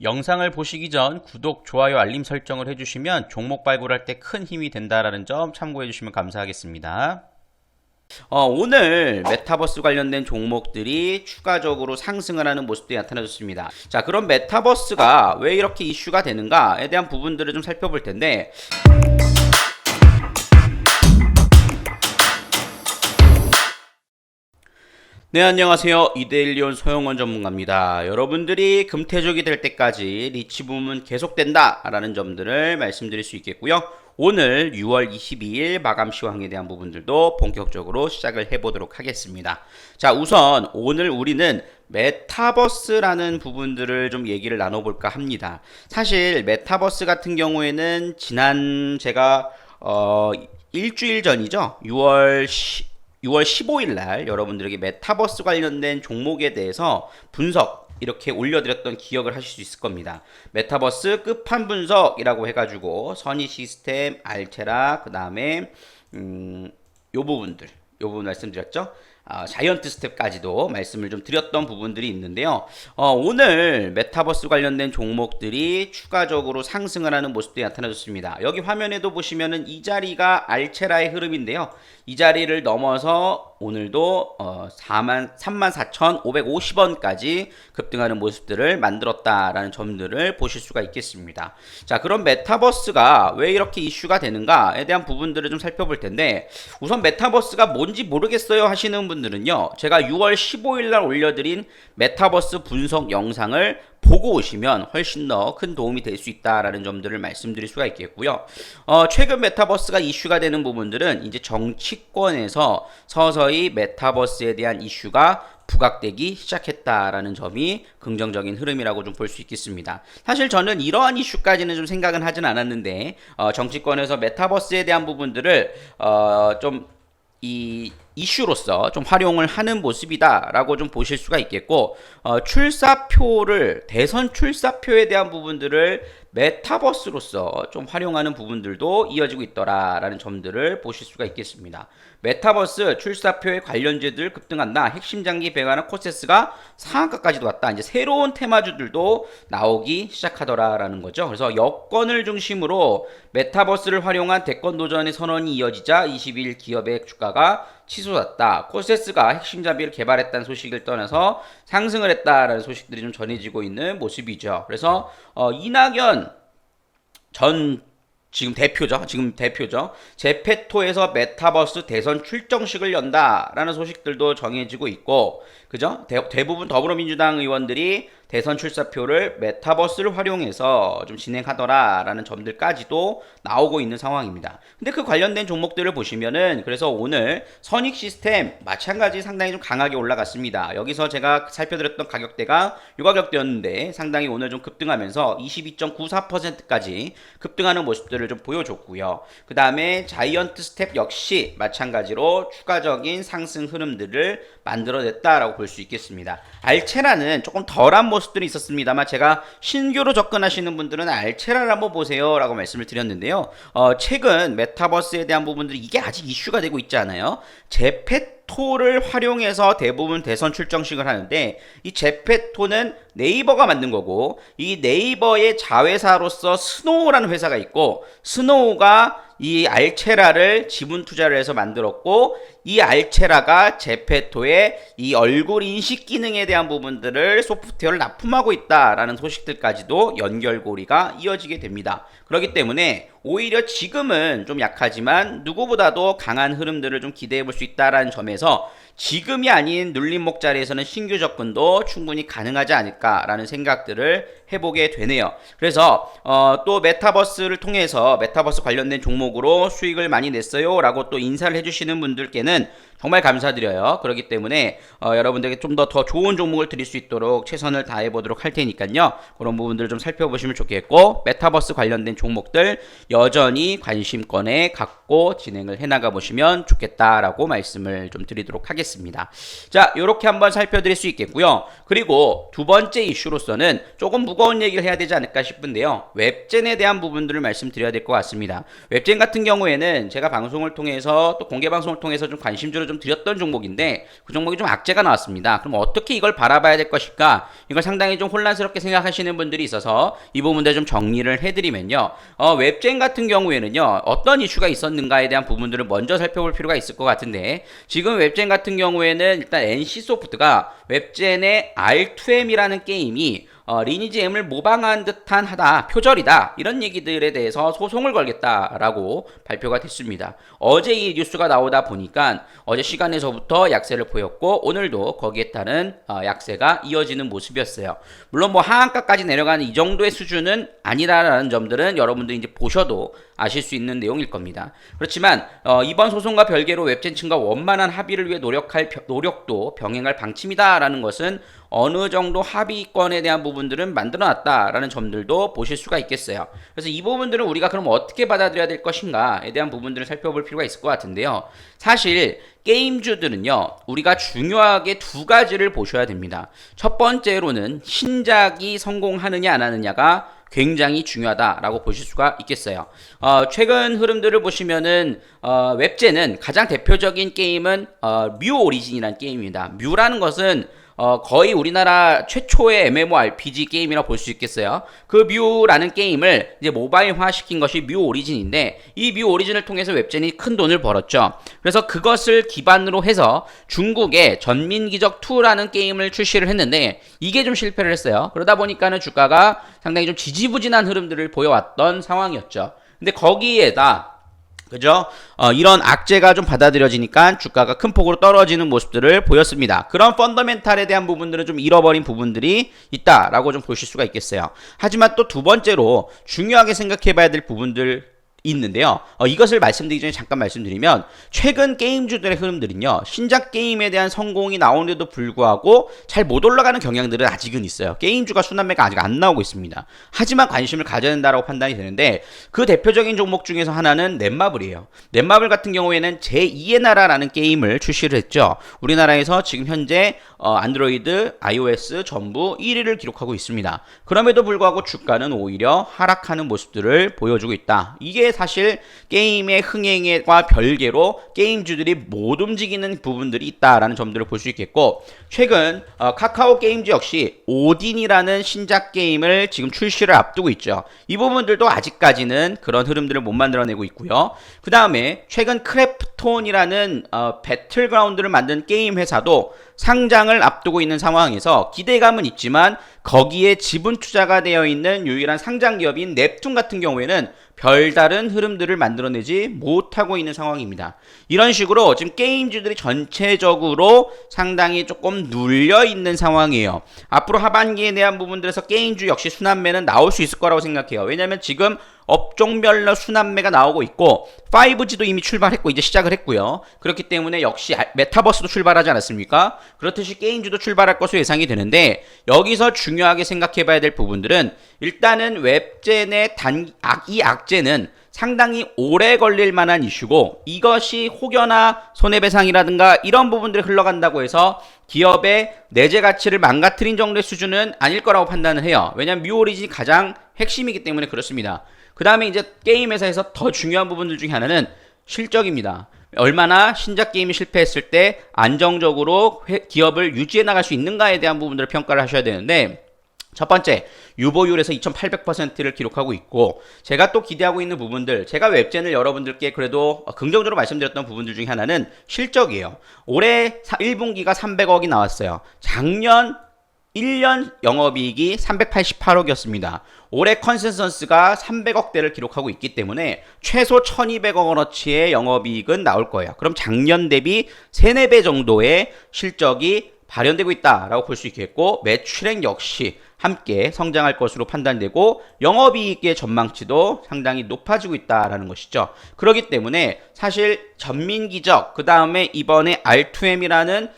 영상을 보시기 전 구독, 좋아요, 알림 설정을 해주시면 종목 발굴할 때 큰 힘이 된다라는 점 참고해 주시면 감사하겠습니다. 오늘 메타버스 관련된 종목들이 추가적으로 상승을 하는 모습들이 나타나졌습니다. 자, 그럼 메타버스가 왜 이렇게 이슈가 되는가에 대한 부분들을 좀 살펴볼 텐데, 네, 안녕하세요. 이데일리온 소영원 전문가입니다. 여러분들이 금태족이 될 때까지 리치 붐은 계속된다 라는 점들을 말씀드릴 수 있겠고요. 오늘 6월 22일 마감 시황에 대한 부분들도 본격적으로 시작을 해보도록 하겠습니다. 자, 우선 오늘 우리는 메타버스라는 부분들을 좀 얘기를 나눠볼까 합니다. 사실 메타버스 같은 경우에는 지난 제가 일주일 전이죠. 6월 15일 날 여러분들에게 메타버스 관련된 종목에 대해서 분석 이렇게 올려드렸던 기억을 하실 수 있을 겁니다. 메타버스 끝판 분석이라고 해가지고 선의 시스템, 알테라, 그 다음에 요 부분 말씀드렸죠. 자이언트 스텝까지도 말씀을 좀 드렸던 부분들이 있는데요. 오늘 메타버스 관련된 종목들이 추가적으로 상승을 하는 모습들이 나타나졌습니다. 여기 화면에도 보시면은 이 자리가 알체라의 흐름인데요. 이 자리를 넘어서 오늘도 34,550원까지 급등하는 모습들을 만들었다라는 점들을 보실 수가 있겠습니다. 자, 그럼 메타버스가 왜 이렇게 이슈가 되는가에 대한 부분들을 좀 살펴볼 텐데, 우선 메타버스가 뭔지 모르겠어요 하시는 분들은요, 제가 6월 15일 날 올려드린 메타버스 분석 영상을 보고 오시면 훨씬 더 큰 도움이 될 수 있다라는 점들을 말씀드릴 수가 있겠고요. 최근 메타버스가 이슈가 되는 부분들은 이제 정치권에서 서서히 메타버스에 대한 이슈가 부각되기 시작했다라는 점이 긍정적인 흐름이라고 좀 볼 수 있겠습니다. 사실 저는 이러한 이슈까지는 좀 생각은 하진 않았는데, 정치권에서 메타버스에 대한 부분들을 좀 이 이슈로서 좀 활용을 하는 모습이다라고 좀 보실 수가 있겠고, 대선 출사표에 대한 부분들을 메타버스로서 좀 활용하는 부분들도 이어지고 있더라라는 점들을 보실 수가 있겠습니다. 메타버스 출사표의 관련주들 급등한다. 핵심 장기 배가나 코세스가 상한가까지도 왔다. 이제 새로운 테마주들도 나오기 시작하더라라는 거죠. 그래서 여권을 중심으로 메타버스를 활용한 대권 도전의 선언이 이어지자 20일 기업의 주가가 치솟았다. 코세스가 핵심 장비를 개발했다는 소식을 떠나서 상승을 했다라는 소식들이 좀 전해지고 있는 모습이죠. 그래서 이낙연 전 지금 대표죠. 제페토에서 메타버스 대선 출정식을 연다라는 소식들도 정해지고 있고, 그죠? 대부분 더불어민주당 의원들이 대선 출사표를 메타버스를 활용해서 좀 진행하더라라는 점들까지도 나오고 있는 상황입니다. 근데 그 관련된 종목들을 보시면은, 그래서 오늘 선익 시스템 마찬가지 상당히 좀 강하게 올라갔습니다. 여기서 제가 살펴드렸던 가격대가 이 가격대였는데 상당히 오늘 좀 급등하면서 22.94%까지 급등하는 모습들을 좀 보여줬고요. 그 다음에 자이언트 스텝 역시 마찬가지로 추가적인 상승 흐름들을 만들어냈다라고 볼 수 있겠습니다. 알체라는 조금 덜한 모습들이 있었습니다만, 제가 신규로 접근하시는 분들은 알체라를 한번 보세요 라고 말씀을 드렸는데요. 최근 메타버스에 대한 부분들이 이게 아직 이슈가 되고 있지 않아요? 제페토를 활용해서 대부분 대선 출정식을 하는데, 이 제페토는 네이버가 만든 거고, 이 네이버의 자회사로서 스노우라는 회사가 있고, 스노우가 이 알체라를 지분 투자를 해서 만들었고, 이 알체라가 제페토의 이 얼굴 인식 기능에 대한 부분들을 소프트웨어를 납품하고 있다라는 소식들까지도 연결고리가 이어지게 됩니다. 그렇기 때문에 오히려 지금은 좀 약하지만 누구보다도 강한 흐름들을 좀 기대해 볼 수 있다라는 점에서 지금이 아닌 눌림목 자리에서는 신규 접근도 충분히 가능하지 않을까라는 생각들을 해보게 되네요. 그래서 또 메타버스를 통해서 메타버스 관련된 종목으로 수익을 많이 냈어요 라고 또 인사를 해주시는 분들께는 정말 감사드려요. 그렇기 때문에 여러분들에게 좀 더 좋은 종목을 드릴 수 있도록 최선을 다해 보도록 할 테니까요. 그런 부분들을 좀 살펴보시면 좋겠고, 메타버스 관련된 종목들 여전히 관심권에 갖고 진행을 해나가 보시면 좋겠다라고 말씀을 좀 드리도록 하겠습니다. 하겠습니다. 자, 이렇게 한번 살펴드릴 수 있겠고요. 그리고 두 번째 이슈로서는 조금 무거운 얘기를 해야 되지 않을까 싶은데요. 웹젠에 대한 부분들을 말씀드려야 될 것 같습니다. 웹젠 같은 경우에는 제가 방송을 통해서 또 공개 방송을 통해서 좀 관심주를 좀 드렸던 종목인데 그 종목이 좀 악재가 나왔습니다. 그럼 어떻게 이걸 바라봐야 될 것일까? 이걸 상당히 좀 혼란스럽게 생각하시는 분들이 있어서 이 부분들 좀 정리를 해드리면요. 웹젠 같은 경우에는요. 어떤 이슈가 있었는가에 대한 부분들을 먼저 살펴볼 필요가 있을 것 같은데 지금 웹젠 같은 경우에는 일단 NC소프트가 웹젠의 R2M이라는 게임이 리니지 M을 모방한 듯한 하다, 표절이다 이런 얘기들에 대해서 소송을 걸겠다라고 발표가 됐습니다. 어제 이 뉴스가 나오다 보니까 어제 시간에서부터 약세를 보였고 오늘도 거기에 따른 약세가 이어지는 모습이었어요. 물론 뭐 하한가까지 내려가는 이 정도의 수준은 아니다라는 점들은 여러분들이 이제 보셔도 아실 수 있는 내용일 겁니다. 그렇지만 이번 소송과 별개로 웹젠 측과 원만한 합의를 위해 노력도 병행할 방침이다라는 것은 어느 정도 합의권에 대한 부분들은 만들어놨다라는 점들도 보실 수가 있겠어요. 그래서 이 부분들은 우리가 그럼 어떻게 받아들여야 될 것인가에 대한 부분들을 살펴볼 필요가 있을 것 같은데요. 사실 게임주들은요, 우리가 중요하게 두 가지를 보셔야 됩니다. 첫 번째로는 신작이 성공하느냐 안 하느냐가 굉장히 중요하다라고 보실 수가 있겠어요. 최근 흐름들을 보시면은 웹젠은 가장 대표적인 게임은 뮤 오리진이라는 게임입니다. 뮤라는 것은 거의 우리나라 최초의 MMORPG 게임이라 볼 수 있겠어요. 그 뮤라는 게임을 이제 모바일화 시킨 것이 뮤 오리진인데 이 뮤 오리진을 통해서 웹젠이 큰 돈을 벌었죠. 그래서 그것을 기반으로 해서 중국의 전민기적2라는 게임을 출시를 했는데 이게 좀 실패를 했어요. 그러다 보니까는 주가가 상당히 좀 지지부진한 흐름들을 보여왔던 상황이었죠. 근데 거기에다 그죠? 이런 악재가 좀 받아들여지니까 주가가 큰 폭으로 떨어지는 모습들을 보였습니다. 그런 펀더멘탈에 대한 부분들은 좀 잃어버린 부분들이 있다라고 좀 보실 수가 있겠어요. 하지만 또 두 번째로 중요하게 생각해 봐야 될 부분들 있는데요. 이것을 말씀드리기 전에 잠깐 말씀드리면 최근 게임주들의 흐름들은요. 신작 게임에 대한 성공이 나오는데도 불구하고 잘 못 올라가는 경향들은 아직은 있어요. 게임주가 순환매가 아직 안 나오고 있습니다. 하지만 관심을 가져야 된다고 판단이 되는데 그 대표적인 종목 중에서 하나는 넷마블이에요. 넷마블 같은 경우에는 제2의 나라라는 게임을 출시를 했죠. 우리나라에서 지금 현재 안드로이드, iOS 전부 1위를 기록하고 있습니다. 그럼에도 불구하고 주가는 오히려 하락하는 모습들을 보여주고 있다. 이게 사실 게임의 흥행과 별개로 게임주들이 못 움직이는 부분들이 있다라는 점들을 볼 수 있겠고 최근 카카오 게임즈 역시 오딘이라는 신작 게임을 지금 출시를 앞두고 있죠. 이 부분들도 아직까지는 그런 흐름들을 못 만들어내고 있고요. 그 다음에 최근 크래프톤이라는 배틀그라운드를 만든 게임 회사도 상장을 앞두고 있는 상황에서 기대감은 있지만 거기에 지분 투자가 되어 있는 유일한 상장 기업인 넵툰 같은 경우에는 별다른 흐름들을 만들어내지 못하고 있는 상황입니다. 이런 식으로 지금 게임주들이 전체적으로 상당히 조금 눌려 있는 상황이에요. 앞으로 하반기에 대한 부분들에서 게임주 역시 순환매는 나올 수 있을 거라고 생각해요. 왜냐하면 지금 업종별로 순환매가 나오고 있고 5G도 이미 출발했고 이제 시작을 했고요. 그렇기 때문에 역시 메타버스도 출발하지 않았습니까? 그렇듯이 게임주도 출발할 것으로 예상이 되는데 여기서 중요하게 생각해 봐야 될 부분들은 일단은 웹젠의 이 악재는 상당히 오래 걸릴 만한 이슈고 이것이 혹여나 손해배상이라든가 이런 부분들이 흘러간다고 해서 기업의 내재 가치를 망가뜨린 정도의 수준은 아닐 거라고 판단을 해요. 왜냐하면 뮤 오리진이 가장 핵심이기 때문에 그렇습니다. 그 다음에 이제 게임 회사에서 더 중요한 부분들 중에 하나는 실적입니다. 얼마나 신작 게임이 실패했을 때 안정적으로 기업을 유지해 나갈 수 있는가에 대한 부분들을 평가를 하셔야 되는데 첫 번째, 유보율에서 2800%를 기록하고 있고 제가 또 기대하고 있는 부분들 제가 웹젠을 여러분들께 그래도 긍정적으로 말씀드렸던 부분들 중에 하나는 실적이에요. 올해 1분기가 300억이 나왔어요. 작년 1년 영업이익이 388억이었습니다. 올해 컨센서스가 300억대를 기록하고 있기 때문에 최소 1200억 원어치의 영업이익은 나올 거예요. 그럼 작년 대비 3, 4배 정도의 실적이 발현되고 있다라고 볼 수 있겠고 매출액 역시 함께 성장할 것으로 판단되고 영업이익의 전망치도 상당히 높아지고 있다라는 것이죠. 그렇기 때문에 사실 전민기적 그 다음에 이번에 R2M이라는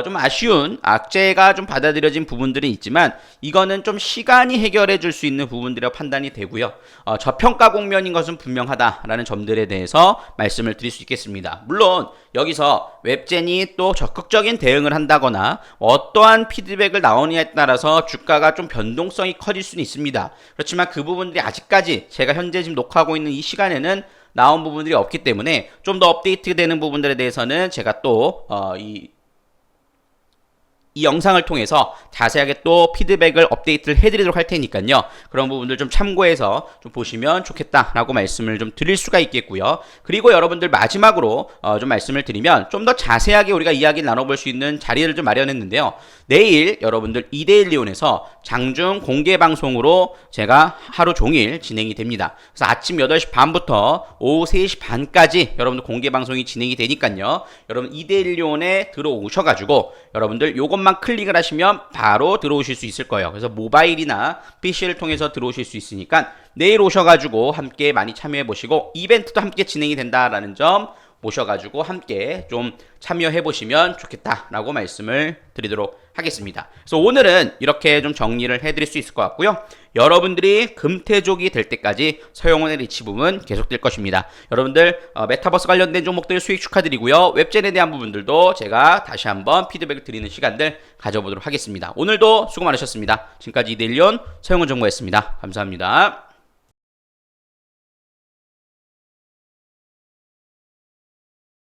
좀 아쉬운 악재가 좀 받아들여진 부분들은 있지만 이거는 좀 시간이 해결해 줄 수 있는 부분들이라고 판단이 되고요. 저평가 국면인 것은 분명하다라는 점들에 대해서 말씀을 드릴 수 있겠습니다. 물론 여기서 웹젠이 또 적극적인 대응을 한다거나 어떠한 피드백을 나오느냐에 따라서 주가가 좀 변동성이 커질 수는 있습니다. 그렇지만 그 부분들이 아직까지 제가 현재 지금 녹화하고 있는 이 시간에는 나온 부분들이 없기 때문에 좀 더 업데이트되는 부분들에 대해서는 제가 또 이 영상을 통해서 자세하게 또 피드백을 업데이트를 해드리도록 할 테니까요. 그런 부분들 좀 참고해서 좀 보시면 좋겠다라고 말씀을 좀 드릴 수가 있겠고요. 그리고 여러분들 마지막으로 좀 말씀을 드리면 좀 더 자세하게 우리가 이야기를 나눠볼 수 있는 자리를 좀 마련했는데요. 내일 여러분들 2대1 리온에서 장중 공개 방송으로 제가 하루 종일 진행이 됩니다. 그래서 아침 8시 반부터 오후 3시 반까지 여러분들 공개 방송이 진행이 되니까요. 여러분 2대1 리온에 들어오셔가지고 여러분들 요것만 클릭을 하시면 바로 들어오실 수 있을 거예요. 그래서 모바일이나 PC를 통해서 들어오실 수 있으니까 내일 오셔가지고 함께 많이 참여해 보시고 이벤트도 함께 진행이 된다라는 점 모셔가지고 함께 좀 참여해 보시면 좋겠다라고 말씀을 드리도록 하겠습니다. 그래서 오늘은 이렇게 좀 정리를 해드릴 수 있을 것 같고요. 여러분들이 금태족이 될 때까지 서영원의 리치붐은 계속될 것입니다. 여러분들 메타버스 관련된 종목들 수익 축하드리고요. 웹젠에 대한 부분들도 제가 다시 한번 피드백을 드리는 시간들 가져보도록 하겠습니다. 오늘도 수고 많으셨습니다. 지금까지 이데일리온 서영원 정보였습니다. 감사합니다.